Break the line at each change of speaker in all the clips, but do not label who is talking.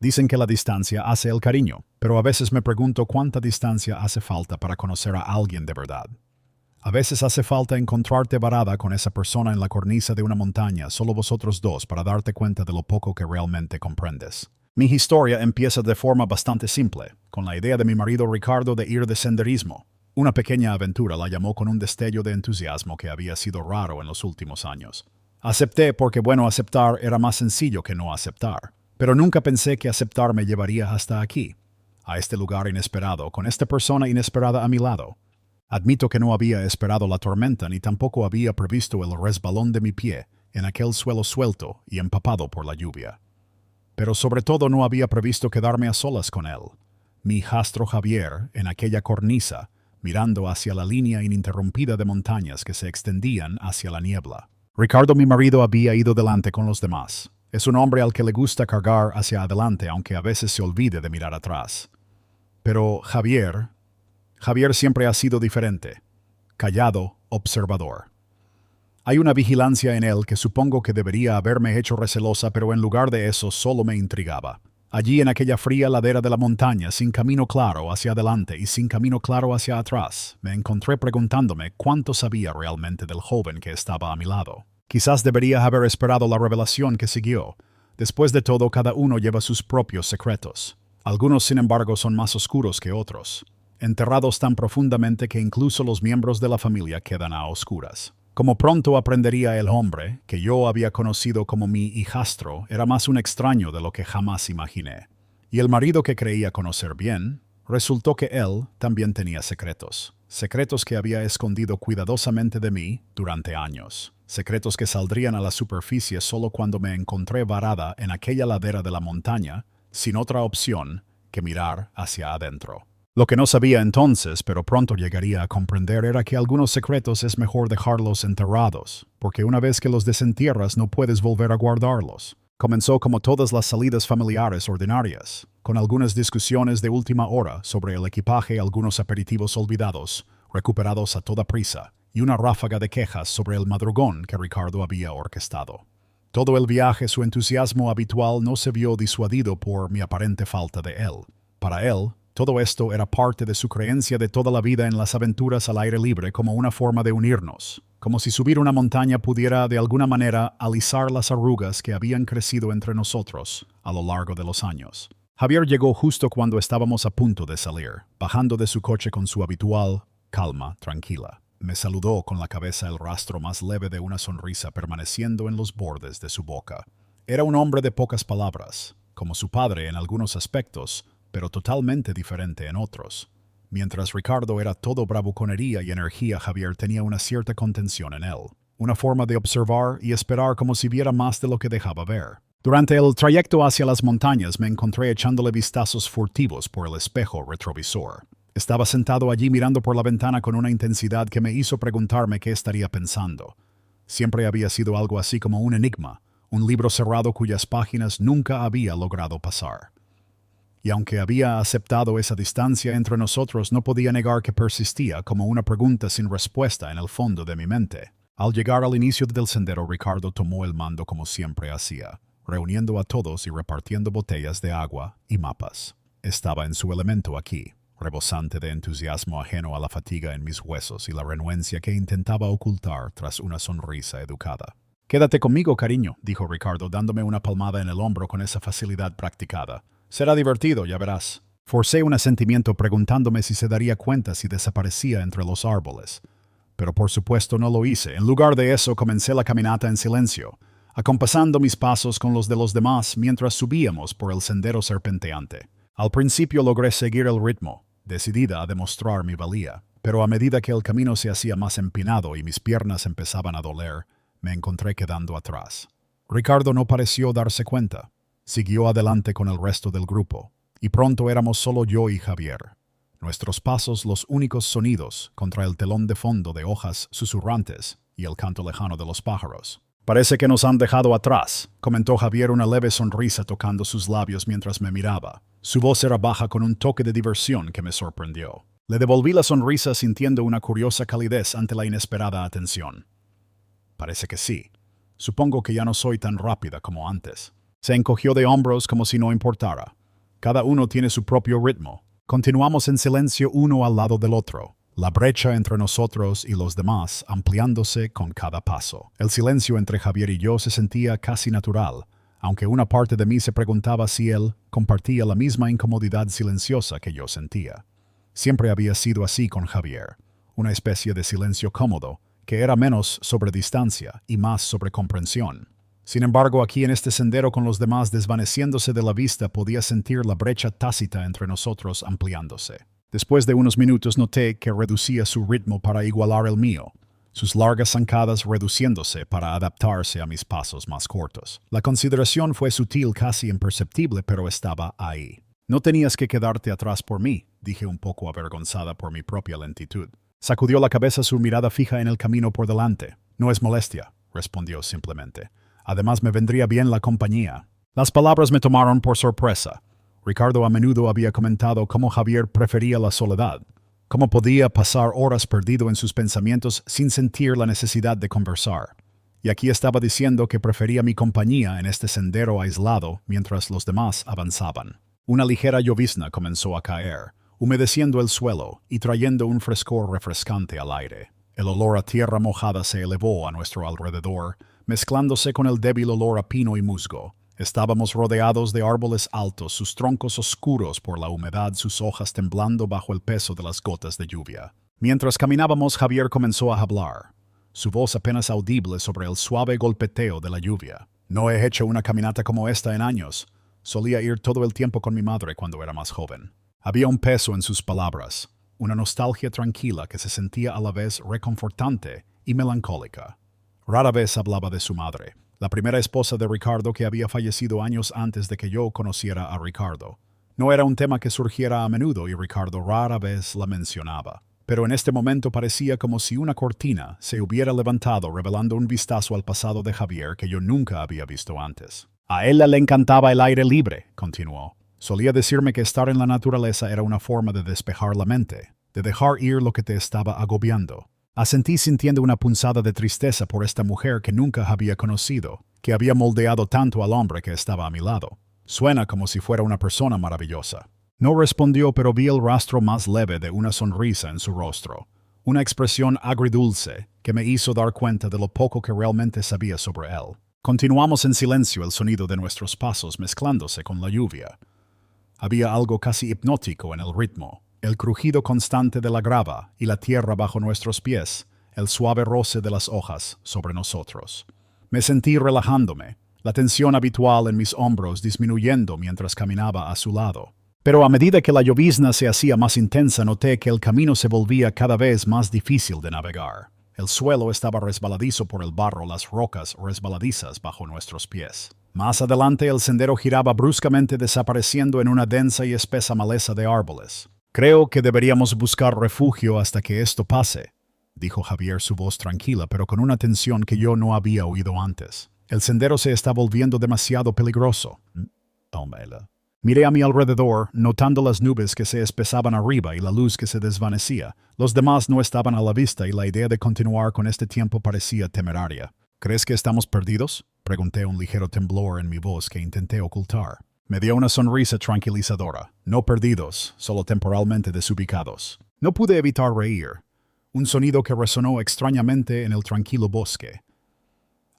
Dicen que la distancia hace el cariño, pero a veces me pregunto cuánta distancia hace falta para conocer a alguien de verdad. A veces hace falta encontrarte varada con esa persona en la cornisa de una montaña, solo vosotros dos, para darte cuenta de lo poco que realmente comprendes. Mi historia empieza de forma bastante simple, con la idea de mi marido Ricardo de ir de senderismo. Una pequeña aventura la llamó con un destello de entusiasmo que había sido raro en los últimos años. Acepté porque, bueno, aceptar era más sencillo que no aceptar. Pero nunca pensé que aceptar me llevaría hasta aquí, a este lugar inesperado, con esta persona inesperada a mi lado. Admito que no había esperado la tormenta ni tampoco había previsto el resbalón de mi pie en aquel suelo suelto y empapado por la lluvia. Pero sobre todo no había previsto quedarme a solas con él, mi hijastro Javier, en aquella cornisa, mirando hacia la línea ininterrumpida de montañas que se extendían hacia la niebla. Ricardo, mi marido, había ido delante con los demás. Es un hombre al que le gusta cargar hacia adelante, aunque a veces se olvide de mirar atrás. Pero Javier siempre ha sido diferente. Callado, observador. Hay una vigilancia en él que supongo que debería haberme hecho recelosa, pero en lugar de eso solo me intrigaba. Allí en aquella fría ladera de la montaña, sin camino claro hacia adelante y sin camino claro hacia atrás, me encontré preguntándome cuánto sabía realmente del joven que estaba a mi lado. Quizás debería haber esperado la revelación que siguió. Después de todo, cada uno lleva sus propios secretos. Algunos, sin embargo, son más oscuros que otros, enterrados tan profundamente que incluso los miembros de la familia quedan a oscuras. Como pronto aprendería, el hombre, que yo había conocido como mi hijastro, era más un extraño de lo que jamás imaginé. Y el marido que creía conocer bien, resultó que él también tenía secretos. Secretos que había escondido cuidadosamente de mí durante años. Secretos que saldrían a la superficie solo cuando me encontré varada en aquella ladera de la montaña, sin otra opción que mirar hacia adentro. Lo que no sabía entonces, pero pronto llegaría a comprender, era que algunos secretos es mejor dejarlos enterrados, porque una vez que los desentierras no puedes volver a guardarlos. Comenzó como todas las salidas familiares ordinarias, con algunas discusiones de última hora sobre el equipaje, algunos aperitivos olvidados, recuperados a toda prisa, y una ráfaga de quejas sobre el madrugón que Ricardo había orquestado. Todo el viaje su entusiasmo habitual no se vio disuadido por mi aparente falta de él. Para él, todo esto era parte de su creencia de toda la vida en las aventuras al aire libre, como una forma de unirnos, como si subir una montaña pudiera de alguna manera alisar las arrugas que habían crecido entre nosotros a lo largo de los años. Javier llegó justo cuando estábamos a punto de salir, bajando de su coche con su habitual calma tranquila. Me saludó con la cabeza, el rastro más leve de una sonrisa permaneciendo en los bordes de su boca. Era un hombre de pocas palabras, como su padre en algunos aspectos, pero totalmente diferente en otros. Mientras Ricardo era todo bravuconería y energía, Javier tenía una cierta contención en él, una forma de observar y esperar como si viera más de lo que dejaba ver. Durante el trayecto hacia las montañas me encontré echándole vistazos furtivos por el espejo retrovisor. Estaba sentado allí mirando por la ventana con una intensidad que me hizo preguntarme qué estaría pensando. Siempre había sido algo así como un enigma, un libro cerrado cuyas páginas nunca había logrado pasar. Y aunque había aceptado esa distancia entre nosotros, no podía negar que persistía como una pregunta sin respuesta en el fondo de mi mente. Al llegar al inicio del sendero, Ricardo tomó el mando como siempre hacía, reuniendo a todos y repartiendo botellas de agua y mapas. Estaba en su elemento aquí, rebosante de entusiasmo ajeno a la fatiga en mis huesos y la renuencia que intentaba ocultar tras una sonrisa educada. «Quédate conmigo, cariño», dijo Ricardo, dándome una palmada en el hombro con esa facilidad practicada. «Será divertido, ya verás». Forcé un asentimiento preguntándome si se daría cuenta si desaparecía entre los árboles. Pero por supuesto no lo hice. En lugar de eso, comencé la caminata en silencio, acompasando mis pasos con los de los demás mientras subíamos por el sendero serpenteante. Al principio logré seguir el ritmo, decidida a demostrar mi valía, pero a medida que el camino se hacía más empinado y mis piernas empezaban a doler, me encontré quedando atrás. Ricardo no pareció darse cuenta. Siguió adelante con el resto del grupo, y pronto éramos solo yo y Javier. Nuestros pasos los únicos sonidos contra el telón de fondo de hojas susurrantes y el canto lejano de los pájaros. «Parece que nos han dejado atrás», comentó Javier, una leve sonrisa tocando sus labios mientras me miraba. Su voz era baja con un toque de diversión que me sorprendió. Le devolví la sonrisa sintiendo una curiosa calidez ante la inesperada atención. «Parece que sí. Supongo que ya no soy tan rápida como antes». Se encogió de hombros como si no importara. Cada uno tiene su propio ritmo. Continuamos en silencio uno al lado del otro, la brecha entre nosotros y los demás ampliándose con cada paso. El silencio entre Javier y yo se sentía casi natural, aunque una parte de mí se preguntaba si él compartía la misma incomodidad silenciosa que yo sentía. Siempre había sido así con Javier, una especie de silencio cómodo, que era menos sobre distancia y más sobre comprensión. Sin embargo, aquí en este sendero con los demás desvaneciéndose de la vista podía sentir la brecha tácita entre nosotros ampliándose. Después de unos minutos noté que reducía su ritmo para igualar el mío, sus largas zancadas reduciéndose para adaptarse a mis pasos más cortos. La consideración fue sutil, casi imperceptible, pero estaba ahí. No tenías que quedarte atrás por mí, dije un poco avergonzada por mi propia lentitud. Sacudió la cabeza, su mirada fija en el camino por delante. No es molestia, respondió simplemente. Además me vendría bien la compañía. Las palabras me tomaron por sorpresa. Ricardo a menudo había comentado cómo Javier prefería la soledad, cómo podía pasar horas perdido en sus pensamientos sin sentir la necesidad de conversar. Y aquí estaba diciendo que prefería mi compañía en este sendero aislado mientras los demás avanzaban. Una ligera llovizna comenzó a caer, humedeciendo el suelo y trayendo un frescor refrescante al aire. El olor a tierra mojada se elevó a nuestro alrededor, mezclándose con el débil olor a pino y musgo. Estábamos rodeados de árboles altos, sus troncos oscuros por la humedad, sus hojas temblando bajo el peso de las gotas de lluvia. Mientras caminábamos, Javier comenzó a hablar, su voz apenas audible sobre el suave golpeteo de la lluvia. No he hecho una caminata como esta en años. Solía ir todo el tiempo con mi madre cuando era más joven. Había un peso en sus palabras, una nostalgia tranquila que se sentía a la vez reconfortante y melancólica. Rara vez hablaba de su madre, la primera esposa de Ricardo, que había fallecido años antes de que yo conociera a Ricardo. No era un tema que surgiera a menudo y Ricardo rara vez la mencionaba. Pero en este momento parecía como si una cortina se hubiera levantado revelando un vistazo al pasado de Javier que yo nunca había visto antes. A él le encantaba el aire libre, continuó. Solía decirme que estar en la naturaleza era una forma de despejar la mente, de dejar ir lo que te estaba agobiando. Asentí sintiendo una punzada de tristeza por esta mujer que nunca había conocido, que había moldeado tanto al hombre que estaba a mi lado. Suena como si fuera una persona maravillosa. No respondió, pero vi el rastro más leve de una sonrisa en su rostro, una expresión agridulce que me hizo dar cuenta de lo poco que realmente sabía sobre él. Continuamos en silencio, el sonido de nuestros pasos mezclándose con la lluvia. Había algo casi hipnótico en el ritmo. El crujido constante de la grava y la tierra bajo nuestros pies, el suave roce de las hojas sobre nosotros. Me sentí relajándome, la tensión habitual en mis hombros disminuyendo mientras caminaba a su lado. Pero a medida que la llovizna se hacía más intensa, noté que el camino se volvía cada vez más difícil de navegar. El suelo estaba resbaladizo por el barro, las rocas resbaladizas bajo nuestros pies. Más adelante el sendero giraba bruscamente, desapareciendo en una densa y espesa maleza de árboles. Creo que deberíamos buscar refugio hasta que esto pase, dijo Javier, su voz tranquila, pero con una tensión que yo no había oído antes. El sendero se está volviendo demasiado peligroso. Miré a mi alrededor, notando las nubes que se espesaban arriba y la luz que se desvanecía. Los demás no estaban a la vista y la idea de continuar con este tiempo parecía temeraria. ¿Crees que estamos perdidos?, pregunté, un ligero temblor en mi voz que intenté ocultar. Me dio una sonrisa tranquilizadora. No perdidos, solo temporalmente desubicados. No pude evitar reír. Un sonido que resonó extrañamente en el tranquilo bosque.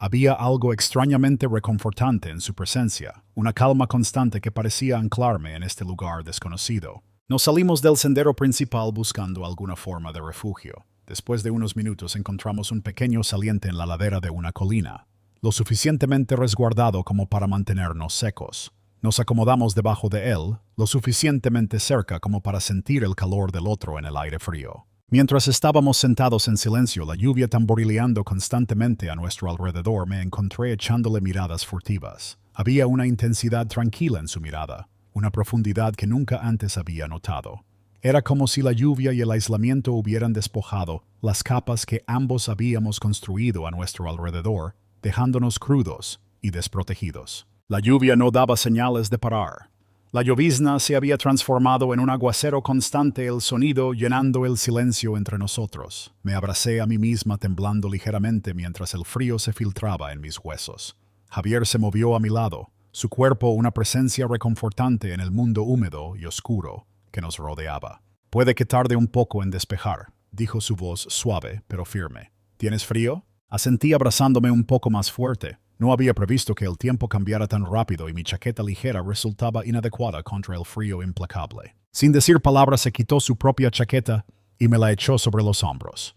Había algo extrañamente reconfortante en su presencia, una calma constante que parecía anclarme en este lugar desconocido. Nos salimos del sendero principal buscando alguna forma de refugio. Después de unos minutos encontramos un pequeño saliente en la ladera de una colina, lo suficientemente resguardado como para mantenernos secos. Nos acomodamos debajo de él, lo suficientemente cerca como para sentir el calor del otro en el aire frío. Mientras estábamos sentados en silencio, la lluvia tamborileando constantemente a nuestro alrededor, me encontré echándole miradas furtivas. Había una intensidad tranquila en su mirada, una profundidad que nunca antes había notado. Era como si la lluvia y el aislamiento hubieran despojado las capas que ambos habíamos construido a nuestro alrededor, dejándonos crudos y desprotegidos. La lluvia no daba señales de parar. La llovizna se había transformado en un aguacero constante, el sonido llenando el silencio entre nosotros. Me abracé a mí misma temblando ligeramente mientras el frío se filtraba en mis huesos. Javier se movió a mi lado, su cuerpo una presencia reconfortante en el mundo húmedo y oscuro que nos rodeaba. «Puede que tarde un poco en despejar», dijo su voz suave pero firme. «¿Tienes frío?» Asentí abrazándome un poco más fuerte. No había previsto que el tiempo cambiara tan rápido y mi chaqueta ligera resultaba inadecuada contra el frío implacable. Sin decir palabras se quitó su propia chaqueta y me la echó sobre los hombros.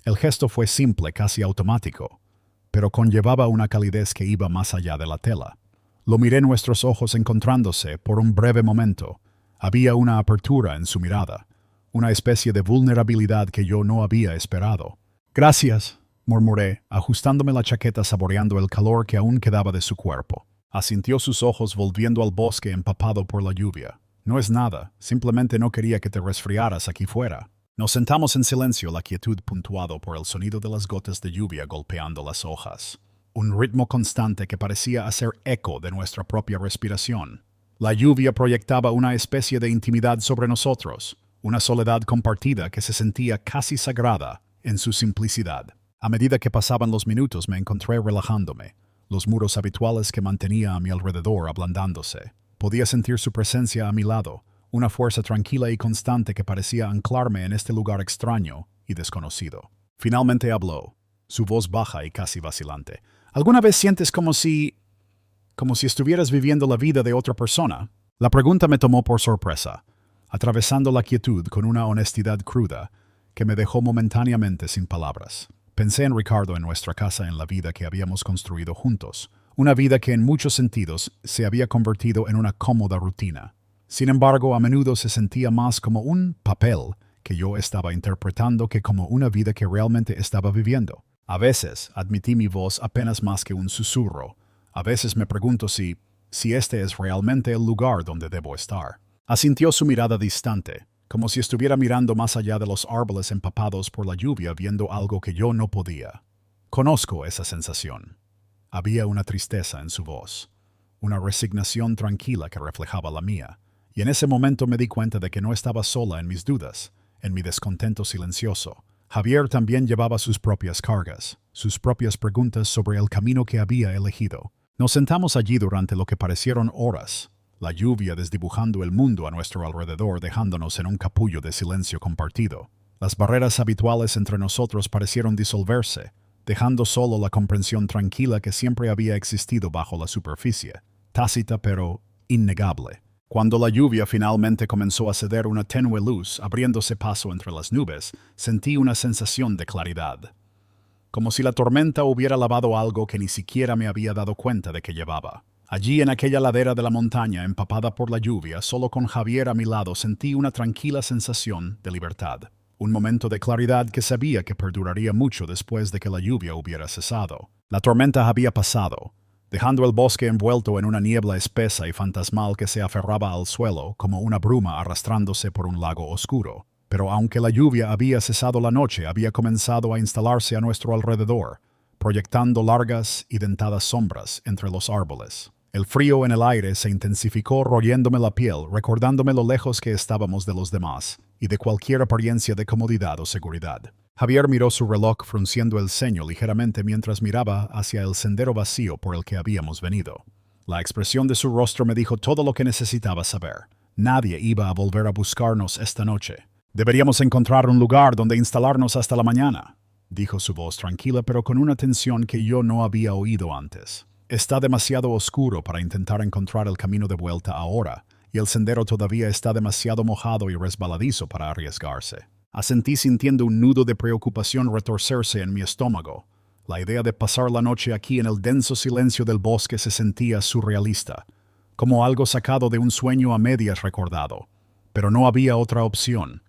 El gesto fue simple, casi automático, pero conllevaba una calidez que iba más allá de la tela. Lo miré, nuestros ojos encontrándose por un breve momento. Había una apertura en su mirada, una especie de vulnerabilidad que yo no había esperado. «Gracias», murmuré, ajustándome la chaqueta, saboreando el calor que aún quedaba de su cuerpo. Asintió, sus ojos volviendo al bosque empapado por la lluvia. «No es nada, simplemente no quería que te resfriaras aquí fuera». Nos sentamos en silencio, la quietud puntuado por el sonido de las gotas de lluvia golpeando las hojas. Un ritmo constante que parecía hacer eco de nuestra propia respiración. La lluvia proyectaba una especie de intimidad sobre nosotros, una soledad compartida que se sentía casi sagrada en su simplicidad. A medida que pasaban los minutos me encontré relajándome, los muros habituales que mantenía a mi alrededor ablandándose. Podía sentir su presencia a mi lado, una fuerza tranquila y constante que parecía anclarme en este lugar extraño y desconocido. Finalmente habló, su voz baja y casi vacilante. «¿Alguna vez sientes como si estuvieras viviendo la vida de otra persona?» La pregunta me tomó por sorpresa, atravesando la quietud con una honestidad cruda que me dejó momentáneamente sin palabras. Pensé en Ricardo, en nuestra casa, en la vida que habíamos construido juntos, una vida que en muchos sentidos se había convertido en una cómoda rutina. Sin embargo, a menudo se sentía más como un papel que yo estaba interpretando que como una vida que realmente estaba viviendo. A veces, admití, mi voz apenas más que un susurro. A veces me pregunto si este es realmente el lugar donde debo estar. Asintió, su mirada distante, como si estuviera mirando más allá de los árboles empapados por la lluvia, viendo algo que yo no podía. Conozco esa sensación. Había una tristeza en su voz, una resignación tranquila que reflejaba la mía. Y en ese momento me di cuenta de que no estaba sola en mis dudas, en mi descontento silencioso. Javier también llevaba sus propias cargas, sus propias preguntas sobre el camino que había elegido. Nos sentamos allí durante lo que parecieron horas, la lluvia desdibujando el mundo a nuestro alrededor, dejándonos en un capullo de silencio compartido. Las barreras habituales entre nosotros parecieron disolverse, dejando solo la comprensión tranquila que siempre había existido bajo la superficie, tácita pero innegable. Cuando la lluvia finalmente comenzó a ceder una tenue luz, abriéndose paso entre las nubes, sentí una sensación de claridad. Como si la tormenta hubiera lavado algo que ni siquiera me había dado cuenta de que llevaba. Allí, en aquella ladera de la montaña empapada por la lluvia, solo con Javier a mi lado, sentí una tranquila sensación de libertad. Un momento de claridad que sabía que perduraría mucho después de que la lluvia hubiera cesado. La tormenta había pasado, dejando el bosque envuelto en una niebla espesa y fantasmal que se aferraba al suelo como una bruma arrastrándose por un lago oscuro. Pero aunque la lluvia había cesado, la noche había comenzado a instalarse a nuestro alrededor, proyectando largas y dentadas sombras entre los árboles. El frío en el aire se intensificó, royéndome la piel, recordándome lo lejos que estábamos de los demás y de cualquier apariencia de comodidad o seguridad. Javier miró su reloj, frunciendo el ceño ligeramente mientras miraba hacia el sendero vacío por el que habíamos venido. La expresión de su rostro me dijo todo lo que necesitaba saber. Nadie iba a volver a buscarnos esta noche. «Deberíamos encontrar un lugar donde instalarnos hasta la mañana», dijo su voz tranquila pero con una tensión que yo no había oído antes. «Está demasiado oscuro para intentar encontrar el camino de vuelta ahora, y el sendero todavía está demasiado mojado y resbaladizo para arriesgarse». Asentí, sintiendo un nudo de preocupación retorcerse en mi estómago. La idea de pasar la noche aquí en el denso silencio del bosque se sentía surrealista, como algo sacado de un sueño a medias recordado. Pero no había otra opción.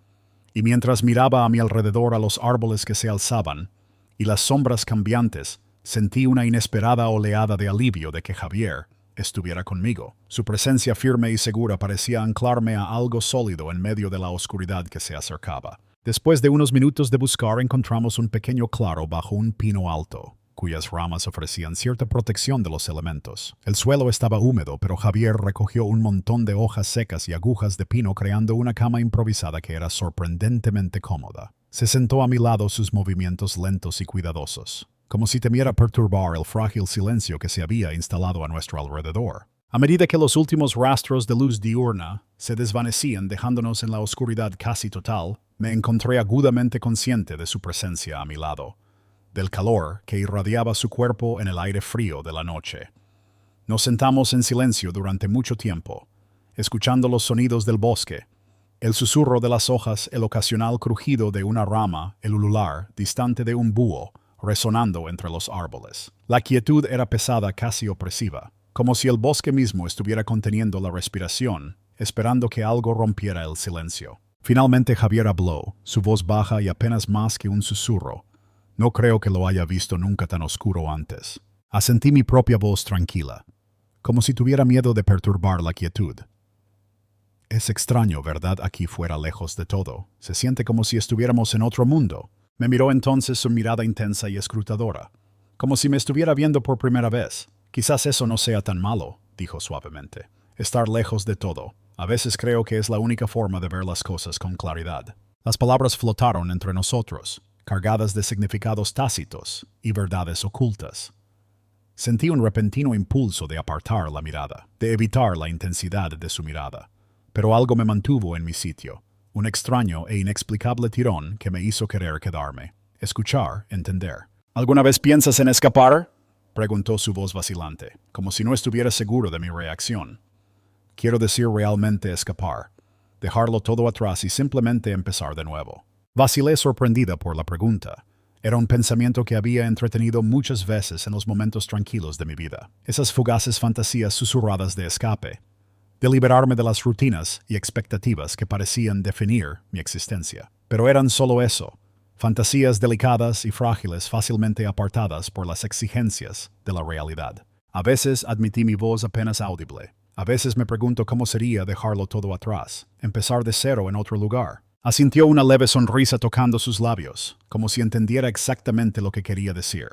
Y mientras miraba a mi alrededor a los árboles que se alzaban y las sombras cambiantes, sentí una inesperada oleada de alivio de que Javier estuviera conmigo. Su presencia firme y segura parecía anclarme a algo sólido en medio de la oscuridad que se acercaba. Después de unos minutos de buscar, encontramos un pequeño claro bajo un pino alto, cuyas ramas ofrecían cierta protección de los elementos. El suelo estaba húmedo, pero Javier recogió un montón de hojas secas y agujas de pino, creando una cama improvisada que era sorprendentemente cómoda. Se sentó a mi lado, sus movimientos lentos y cuidadosos, como si temiera perturbar el frágil silencio que se había instalado a nuestro alrededor. A medida que los últimos rastros de luz diurna se desvanecían dejándonos en la oscuridad casi total, me encontré agudamente consciente de su presencia a mi lado, del calor que irradiaba su cuerpo en el aire frío de la noche. Nos sentamos en silencio durante mucho tiempo, escuchando los sonidos del bosque, el susurro de las hojas, el ocasional crujido de una rama, el ulular distante de un búho, resonando entre los árboles. La quietud era pesada, casi opresiva, como si el bosque mismo estuviera conteniendo la respiración, esperando que algo rompiera el silencio. Finalmente Javier habló, su voz baja y apenas más que un susurro. No creo que lo haya visto nunca tan oscuro antes. Asentí mi propia voz tranquila, como si tuviera miedo de perturbar la quietud. Es extraño, ¿verdad? Aquí fuera, lejos de todo. Se siente como si estuviéramos en otro mundo. Me miró entonces su mirada intensa y escrutadora, como si me estuviera viendo por primera vez. Quizás eso no sea tan malo, dijo suavemente. Estar lejos de todo. A veces creo que es la única forma de ver las cosas con claridad. Las palabras flotaron entre nosotros, cargadas de significados tácitos y verdades ocultas. Sentí un repentino impulso de apartar la mirada, de evitar la intensidad de su mirada. Pero algo me mantuvo en mi sitio, un extraño e inexplicable tirón que me hizo querer quedarme, escuchar, entender. ¿Alguna vez piensas en escapar?, preguntó su voz vacilante, como si no estuviera seguro de mi reacción. Quiero decir realmente escapar, dejarlo todo atrás y simplemente empezar de nuevo. Vacilé sorprendida por la pregunta. Era un pensamiento que había entretenido muchas veces en los momentos tranquilos de mi vida. Esas fugaces fantasías susurradas de escape, de liberarme de las rutinas y expectativas que parecían definir mi existencia. Pero eran solo eso, fantasías delicadas y frágiles fácilmente apartadas por las exigencias de la realidad. A veces admití mi voz apenas audible. A veces me pregunto cómo sería dejarlo todo atrás, empezar de cero en otro lugar. Asintió una leve sonrisa tocando sus labios, como si entendiera exactamente lo que quería decir.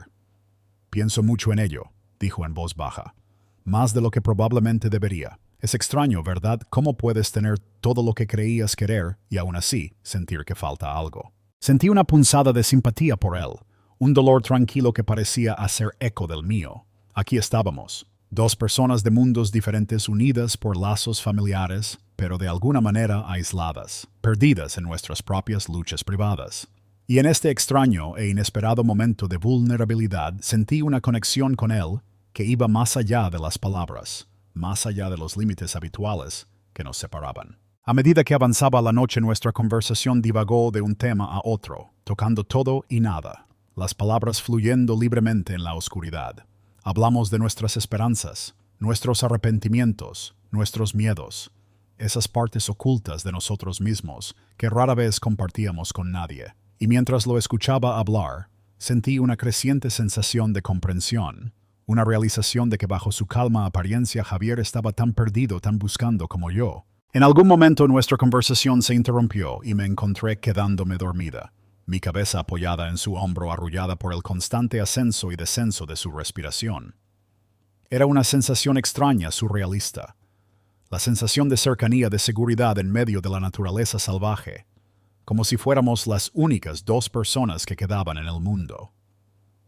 Pienso mucho en ello, dijo en voz baja. Más de lo que probablemente debería. Es extraño, ¿verdad? ¿Cómo puedes tener todo lo que creías querer y aún así sentir que falta algo? Sentí una punzada de simpatía por él, un dolor tranquilo que parecía hacer eco del mío. Aquí estábamos, dos personas de mundos diferentes unidas por lazos familiares, pero de alguna manera aisladas, perdidas en nuestras propias luchas privadas. Y en este extraño e inesperado momento de vulnerabilidad sentí una conexión con él que iba más allá de las palabras, más allá de los límites habituales que nos separaban. A medida que avanzaba la noche, nuestra conversación divagó de un tema a otro, tocando todo y nada, las palabras fluyendo libremente en la oscuridad. Hablamos de nuestras esperanzas, nuestros arrepentimientos, nuestros miedos, esas partes ocultas de nosotros mismos que rara vez compartíamos con nadie. Y mientras lo escuchaba hablar, sentí una creciente sensación de comprensión, una realización de que bajo su calma apariencia Javier estaba tan perdido, tan buscando como yo. En algún momento nuestra conversación se interrumpió y me encontré quedándome dormida, mi cabeza apoyada en su hombro arrullada por el constante ascenso y descenso de su respiración. Era una sensación extraña, surrealista. La sensación de cercanía, de seguridad en medio de la naturaleza salvaje, como si fuéramos las únicas dos personas que quedaban en el mundo.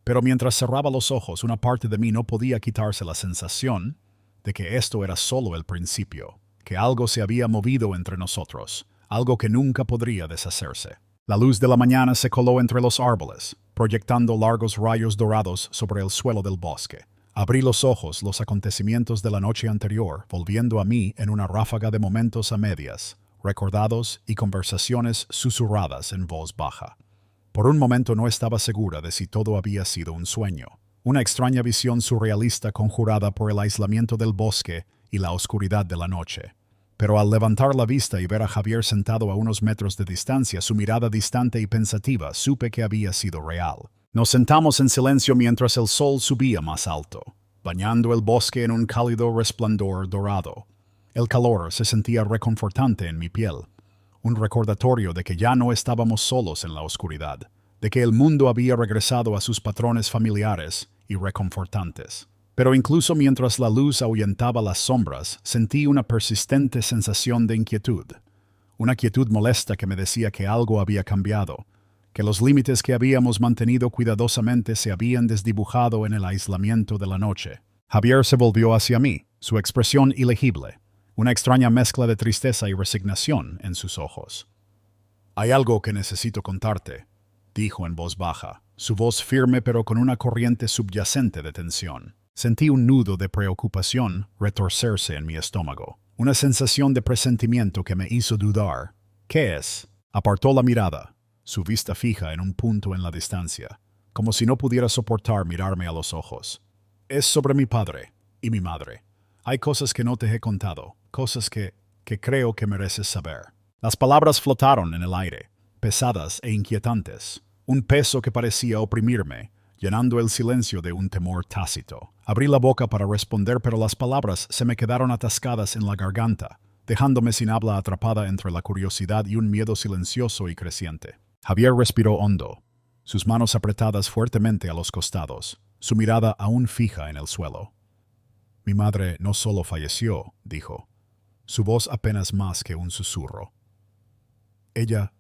Pero mientras cerraba los ojos, una parte de mí no podía quitarse la sensación de que esto era solo el principio, que algo se había movido entre nosotros, algo que nunca podría deshacerse. La luz de la mañana se coló entre los árboles, proyectando largos rayos dorados sobre el suelo del bosque. Abrí los ojos, los acontecimientos de la noche anterior, volviendo a mí en una ráfaga de momentos a medias, recordados y conversaciones susurradas en voz baja. Por un momento no estaba segura de si todo había sido un sueño, una extraña visión surrealista conjurada por el aislamiento del bosque y la oscuridad de la noche. Pero al levantar la vista y ver a Javier sentado a unos metros de distancia, su mirada distante y pensativa, supe que había sido real. Nos sentamos en silencio mientras el sol subía más alto, bañando el bosque en un cálido resplandor dorado. El calor se sentía reconfortante en mi piel, un recordatorio de que ya no estábamos solos en la oscuridad, de que el mundo había regresado a sus patrones familiares y reconfortantes. Pero incluso mientras la luz ahuyentaba las sombras, sentí una persistente sensación de inquietud, una quietud molesta que me decía que algo había cambiado, que los límites que habíamos mantenido cuidadosamente se habían desdibujado en el aislamiento de la noche. Javier se volvió hacia mí, su expresión ilegible, una extraña mezcla de tristeza y resignación en sus ojos. «Hay algo que necesito contarte», dijo en voz baja, su voz firme pero con una corriente subyacente de tensión. Sentí un nudo de preocupación retorcerse en mi estómago, una sensación de presentimiento que me hizo dudar. «¿Qué es?». Apartó la mirada, su vista fija en un punto en la distancia, como si no pudiera soportar mirarme a los ojos. «Es sobre mi padre y mi madre. Hay cosas que no te he contado, cosas que creo que mereces saber». Las palabras flotaron en el aire, pesadas e inquietantes, un peso que parecía oprimirme, llenando el silencio de un temor tácito. Abrí la boca para responder, pero las palabras se me quedaron atascadas en la garganta, dejándome sin habla atrapada entre la curiosidad y un miedo silencioso y creciente. Javier respiró hondo, sus manos apretadas fuertemente a los costados, su mirada aún fija en el suelo. «Mi madre no solo falleció», dijo, su voz apenas más que un susurro. Ella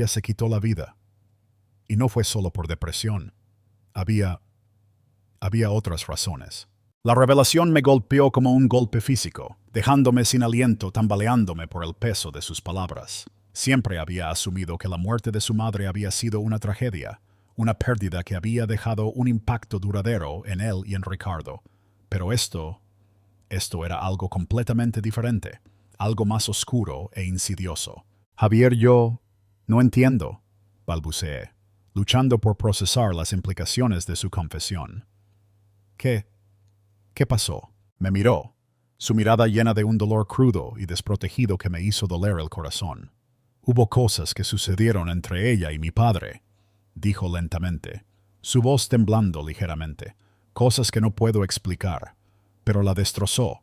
se quitó la vida. Y no fue solo por depresión. Había otras razones. La revelación me golpeó como un golpe físico, dejándome sin aliento, tambaleándome por el peso de sus palabras. Siempre había asumido que la muerte de su madre había sido una tragedia, una pérdida que había dejado un impacto duradero en él y en Ricardo. Pero esto era algo completamente diferente, algo más oscuro e insidioso. «Javier, yo no entiendo», balbuceé, luchando por procesar las implicaciones de su confesión. ¿Qué pasó? Me miró, su mirada llena de un dolor crudo y desprotegido que me hizo doler el corazón. «Hubo cosas que sucedieron entre ella y mi padre», dijo lentamente, su voz temblando ligeramente, «cosas que no puedo explicar, pero la destrozó,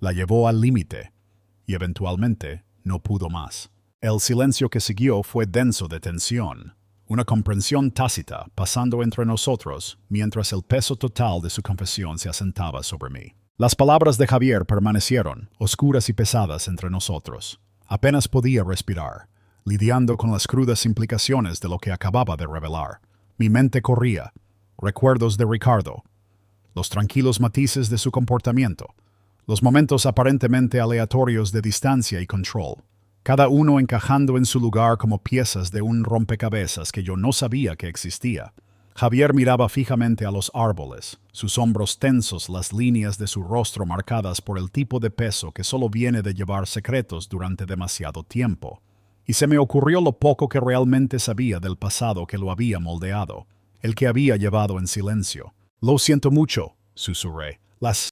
la llevó al límite, y eventualmente no pudo más». El silencio que siguió fue denso de tensión, una comprensión tácita pasando entre nosotros mientras el peso total de su confesión se asentaba sobre mí. Las palabras de Javier permanecieron, oscuras y pesadas entre nosotros. Apenas podía respirar, lidiando con las crudas implicaciones de lo que acababa de revelar. Mi mente corría, recuerdos de Ricardo, los tranquilos matices de su comportamiento, los momentos aparentemente aleatorios de distancia y control, cada uno encajando en su lugar como piezas de un rompecabezas que yo no sabía que existía. Javier miraba fijamente a los árboles, sus hombros tensos, las líneas de su rostro marcadas por el tipo de peso que solo viene de llevar secretos durante demasiado tiempo. Y se me ocurrió lo poco que realmente sabía del pasado que lo había moldeado, el que había llevado en silencio. «Lo siento mucho», susurré. «Las